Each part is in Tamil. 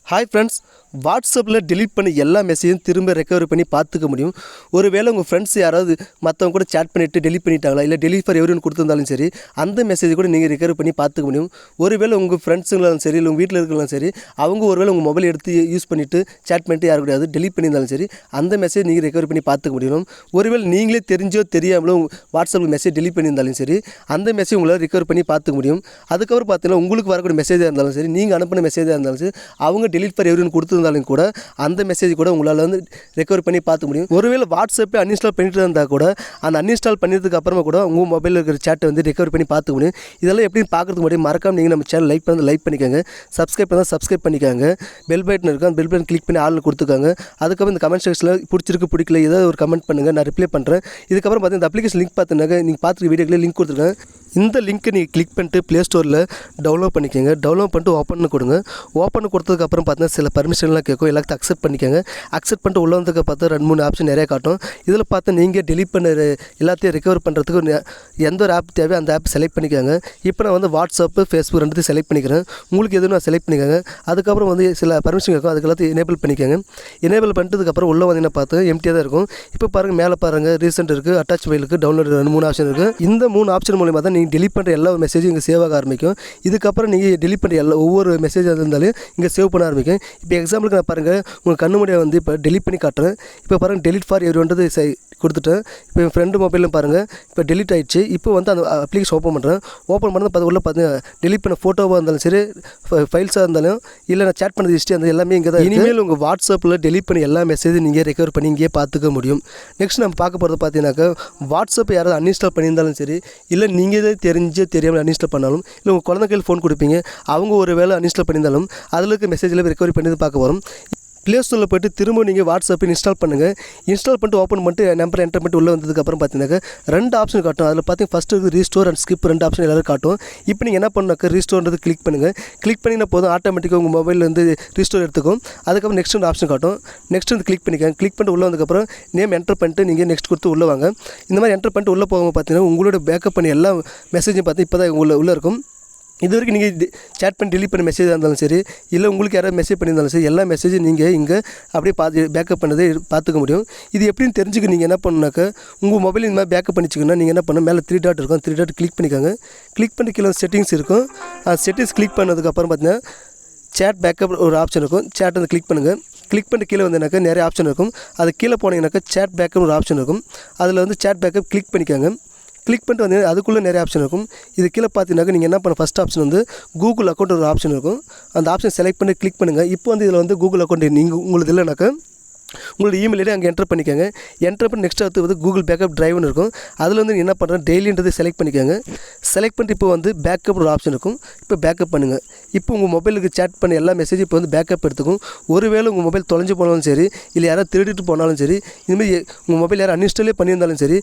ஹாய் ஃப்ரெண்ட்ஸ், வாட்ஸ்அப்பில் டெலீட் பண்ணி எல்லா மெசேஜும் திரும்ப ரெக்கவர் பண்ணி பார்த்துக்க முடியும். ஒருவேளை உங்கள் ஃப்ரெண்ட்ஸ் யாராவது மற்றவங்க கூட சேட் பண்ணிவிட்டு டெலீட் பண்ணிட்டாங்களா, இல்லை டெலீட் ஃபார் எவரின்னு கொடுத்துருந்தாலும் சரி, அந்த மெசேஜ் கூட நீங்கள் ரெக்கவர் பண்ணி பார்த்துக்க முடியும். ஒருவேளை உங்கள் ஃப்ரெண்ட்ஸுங்களாலும் சரி, இல்லை உங்கள் வீட்டில் இருக்கிறாலும் சரி, அவங்க ஒருவேளை உங்கள் மொபைல் எடுத்து யூஸ் பண்ணிவிட்டு சேட் பண்ணிட்டு யாரும் கிடையாது டெலீட் பண்ணியிருந்தாலும் சரி, அந்த மெசேஜ் நீங்கள் ரெக்கவர் பண்ணி பார்த்துக்க முடியும். ஒருவேளை நீங்களே தெரிஞ்சோ தெரியாமலோ வாட்ஸ்அப்பில் மெசேஜ் டெலீட் பண்ணியிருந்தாலும் சரி, அந்த மெசேஜ் உங்களால் ரெக்கவர் பண்ணி பார்த்துக்க முடியும். அதுக்கப்புறம் பார்த்தீங்கன்னா உங்களுக்கு வரக்கூடிய மெசேஜாக இருந்தாலும் சரி, நீங்கள் அனுப்பின மெசேஜாக இருந்தாலும் சரி, அவங்க டெலீட் ஃபார் எவரின்னு கொடுத்துருந்தாலும் கூட அந்த மெசேஜ் கூட உங்களால் வந்து ரெக்கவர் பண்ணி பார்த்துக்க முடியும். ஒருவேளை வாட்ஸ்அப்பை அன்இன்ஸ்டால் பண்ணிட்டு இருந்தால் கூட அந்த அன்இன்ஸ்டால் பண்ணதுக்கு அப்புறமா கூட உங்கள் மொபைலில் இருக்கிற சேட்டை வந்து ரெக்கவர் பண்ணி பார்த்துக்க முடியும். இதெல்லாம் எப்படின்னு பார்க்கறதுக்கு முன்னாடி மறக்காம நீங்கள் நம்ம சேனல் லைக் பண்ணிக்கோங்க, சப்ஸ்கிரைப் பண்ணால் சப்ஸ்கிரைப் பண்ணிக்கோங்க, பெல் பட்டன் இருக்கும், அந்த பெல் பட்டன் கிளிக் பண்ணி ஆள்னு கொடுத்துக்காங்க. அதுக்கப்புறம் இந்த கமெண்ட் செக்ஷனில் பிடிச்சிருக்கு பிடிக்கல ஏதாவது ஒரு கமெண்ட் பண்ணுங்கள், நான் ரிப்ளை பண்ணுறேன். இதுக்கப்புறம் பார்த்தீங்கன்னா இந்த அப்ளிகேஷன் லிங்க் பார்த்தீங்கன்னா நீங்கள் பார்த்துருக்க வீடியோக்களே லிங்க் கொடுத்துருக்கேன். இந்த லிங்க்கை நீங்கள் கிளிக் பண்ணிட்டு ப்ளே ஸ்டோரில் டவுன்லோட் பண்ணிக்கோங்க. டவுன்லோட் பண்ணிட்டு ஓப்பன் கொடுங்க. ஓப்பன் கொடுத்ததுக்கப்புறம் பார்த்தீங்கன்னா சில பர்மிஷன்லாம் கேட்கும், எல்லாத்தையும் அக்செப்ட் பண்ணிக்கோங்க. அக்செப்ட் பண்ணிட்டு உள்ள வந்ததுக்கு பார்த்தா 2-3 ஆப்ஷன் நிறையா காட்டும். இதில் பார்த்து நீங்கள் டெலீட் பண்ண எல்லாத்தையும் ரெக்கவர் பண்ணுறதுக்கு எந்த ஒரு ஆப் தேவையோ அந்த ஆப் செலக்ட் பண்ணிக்கோங்க. இப்போ நான் வந்து வாட்ஸ்அப்பு, ஃபேஸ்புக் ரெண்டுத்தையும் செலக்ட் பண்ணிக்கிறேன். உங்களுக்கு எதுவும் நான் செலக்ட் பண்ணிக்கோங்க. அதுக்கப்புறம் வந்து சில பர்மிஷன் கேட்கும், அதுக்கு எல்லாத்தையும் எனேபிள் பண்ணிக்கோங்க. எனேபிள் பண்ணிட்டதுக்கப்புறம் உள்ளே வந்தீங்கன்னா பார்த்து எம்டியாக தான் இருக்கும். இப்போ பாருங்கள், மேலே பாருங்கள், ரீசெண்ட் இருக்குது, அட்டாச் ஃபைல் இருக்குது, டவுன்லோட் 2-3 ஆப்ஷன் இருக்குது. இந்த 3 ஆப்ஷன் மூலிமா தான் நீங்கள் டெலீட் பண்ணுற எல்லா மெசேஜும் இங்கே சேவ் ஆக ஆரம்பிக்கும். இதுக்கப்புறம் நீங்கள் டெலீட் பண்ணுற ஒவ்வொரு மெசேஜாக இருந்தாலும் இங்கே சேவ் பண்ண ஆரம்பிக்கும். இப்போ எக்ஸாம்பிளுக்கு நான் பாருங்கள், உங்கள் கண்ணு முடிய வந்து இப்போ டெலீட் பண்ணி காட்டுறேன். இப்போ பாருங்கள், டெலீட் ஃபார் எவரின்றது கொடுத்துட்டேன். இப்போ என் ஃப்ரெண்டு மொபைலில் பாருங்கள், இப்போ டெலீட் ஆகிடுச்சு. இப்போ வந்து அந்த அப்ளிகேஷன் ஓப்பன் பண்ணுறேன். ஓப்பன் பண்ணது பார்த்து உள்ள பார்த்தீங்கன்னா டெலீட் பண்ண ஃபோட்டோவாக இருந்தாலும் சரி, ஃபைல்ஸாக இருந்தாலும், இல்லை நான் சேட் பண்ணது ஹிஸ்ட்ரி அந்த எல்லாமே இங்கே தான். இனிமேல் உங்கள் வாட்ஸ்அப்பில் டெலீட் பண்ணி எல்லா மெசேஜும் நீங்கள் ரெக்கவர் பண்ணி இங்கே பார்த்துக்க முடியும். நெக்ஸ்ட் நம்ம பார்க்க போகிறது பார்த்தீங்கன்னாக்கா, வாட்ஸ்அப் யாராவது அன்இன்ஸ்டால் பண்ணியிருந்தாலும் சரி, இல்லை நீங்கள் தெரியாமல் அன்இன்ஸ்டால் பண்ணாலும், இல்லை உங்கள் குழந்தை கையில் ஃபோன் கொடுப்பீங்க, அவங்க ஒரு வேளை அன்இன்ஸ்டால் பண்ணியிருந்தாலும் அதில் இருக்க மெசேஜில் ரெக்கவரி பண்ணி பார்க்க வரும். ப்ளே ஸ்டோரில் போய்ட்டு திரும்ப நீங்கள் வாட்ஸ்அப்பை இன்ஸ்டால் பண்ணுங்கள். இன்ஸ்டால் பண்ணிட்டு ஓப்பன் பண்ணிட்டு நம்பர் என்டர் பண்ணிட்டு உள்ளே வந்ததுக்கப்புறம் பார்த்தீங்கன்னாக்கா 2 ஆப்ஷன் காட்டும். அதில் பார்த்தீங்கன்னா ஃபஸ்ட்டு இருக்குது ரீஸ்டோர் அண்ட் ஸ்கிப், 2 ஆப்ஷன் எல்லாரும் காட்டும். இப்போ நீங்கள் என்ன பண்ணாக்கா, ரீஸ்டோர்ன்றது கிளிக் பண்ணுங்கள். கிளிக் பண்ணிங்கன்னா போதும், ஆட்டோமேட்டிக்காக உங்கள் மொபைலில் வந்து ரீஸ்டோர் எடுத்துக்கும். அதுக்கப்புறம் நெக்ஸ்ட் ஒரு ஆப்ஷன் காட்டும். நெக்ஸ்ட் வந்து கிளிக் பண்ணிக்கோங்க. கிளிக் பண்ணிட்டு உள்ளே வந்ததுக்கப்புறம் நேம் என்டர் பண்ணிட்டு நீங்கள் நெக்ஸ்ட் கொடுத்து உள்ளே வாங்க. இந்த மாதிரி என்டர் பண்ணிட்டு உள்ளே போகும்போது பார்த்தீங்கன்னா உங்களோட பேக்கப் பண்ணி எல்லா மெசேஜும் பார்த்து இப்போ தான் உள்ளே இருக்கும். இது வரைக்கும் நீங்கள் சேட் பண்ணி டெலீட் பண்ண மெசேஜாக இருந்தாலும் சரி, இல்லை உங்களுக்கு யாராவது மெசேஜ் பண்ணியிருந்தாலும் சரி, எல்லா மெசேஜும் நீங்கள் இங்கே அப்படியே பேக்கப் பண்ணதை பார்த்துக்க முடியும். இது எப்படின்னு தெரிஞ்சுக்க நீங்கள் என்ன பண்ணுனாக்கா, உங்கள் மொபைல் இந்த மாதிரி பேக்கப் பண்ணிச்சிங்கன்னா நீங்கள் என்ன பண்ணணும், மேலே 3 டாட் இருக்கும், 3 டாட் கிளிக் பண்ணிக்கோங்க. கிளிக் பண்ணி கீழே செட்டிங்ஸ் இருக்கும். அந்த செட்டிங்ஸ் கிளிக் பண்ணதுக்கப்புறம் பார்த்தீங்கன்னா சேட் பேக்கப் ஒரு ஆப்ஷன் இருக்கும். சேட் வந்து கிளிக் பண்ணுங்கள். கிளிக் பண்ணிட்டு கீழே வந்தீங்கன்னாக்கா நிறைய ஆப்ஷன் இருக்கும். அது கீழே போனீங்கன்னாக்கா சேட் பேக்கப் ஒரு ஆப்ஷன் இருக்கும். அதில் வந்து சேட் பேக்கப் கிளிக் பண்ணிக்கோங்க. கிளிக் பண்ணிட்டு வந்து அதுக்குள்ளே நிறைய ஆப்ஷன் இருக்கும். இது கீழே பார்த்தீங்கன்னாக்கா நீங்கள் என்ன பண்ண, ஃபஸ்ட் ஆப்ஷன் வந்து கூகுள் அக்கௌண்ட் ஒரு ஆப்ஷன் இருக்கும். அந்த ஆப்ஷன் செலக்ட் பண்ணி கிளிக் பண்ணுங்கள். இப்போ வந்து இதில் வந்து கூகுள் அக்கௌண்ட் நீங்கள் உங்களுக்கு இல்லைனாக்கா உங்களோட இமெயில் ஐடி அங்கே என்டர் பண்ணிக்கோங்க. என்டர் பண்ணி நெக்ஸ்ட் அடுத்து வந்து கூகுள் பேக்கப் டிரைவ்னு இருக்கும். அதில் வந்து என்ன பண்ணுறேன், டெய்லின்றது செலக்ட் பண்ணிக்கோங்க. செலக்ட் பண்ணிட்டு இப்போ வந்து பேக்கப் ஒரு ஆப்ஷன் இருக்கும். இப்போ பேக்கப் பண்ணுங்கள். இப்போ உங்கள் மொபைலுக்கு சேட் பண்ணி எல்லா மெசேஜும் இப்போ வந்து பேக்கப் எடுத்துக்கும். ஒருவேளை உங்கள் மொபைல் தொலைஞ்சு போனாலும் சரி, இல்லை யாராவது திருடிட்டு போனாலும் சரி, இதுமாதிரி உங்கள் மொபைல் யாரும் அன்இன்ஸ்டாலே பண்ணியிருந்தாலும் சரி,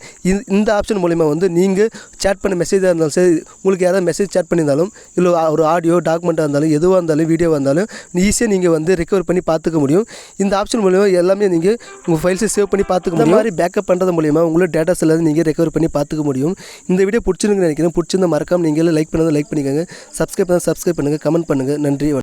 இந்த ஆப்ஷன் மூலிமா வந்து நீங்கள் சேட் பண்ண மெசேஜாக இருந்தாலும் சரி, உங்களுக்கு யாராவது மெசேஜ் சேட் பண்ணியிருந்தாலும், இல்லை ஒரு ஆடியோ டாக்குமெண்ட்டாக இருந்தாலும், எதுவாக இருந்தாலும், வீடியோவாக இருந்தாலும் ஈஸியாக நீங்கள் வந்து ரெக்கவர் பண்ணி பார்த்துக்க முடியும். இந்த ஆப்ஷன் மூலிமா எல்லாமே நீங்கள் உங்கள் ஃபைல்ஸை சேவ் பண்ணி பார்த்துக்க முடியும். இந்த மாதிரி பேக்கப் பண்ணுறது மூலிமா உங்களோட டேட்டாஸ் எல்லாத்தையும் நீங்கள் ரெக்கவர் பண்ணி பார்த்துக்க முடியும். இந்த வீடியோ பிடிச்சிருக்குன்னு நினைக்கிறேன். பிடிச்சிருந்தா மறக்காம நீங்கள் லைக் பண்ணிக்கோங்க, சப்ஸ்கிரைப் பண்ணுங்கள், கமெண்ட் பண்ணுங்கள். நன்றி.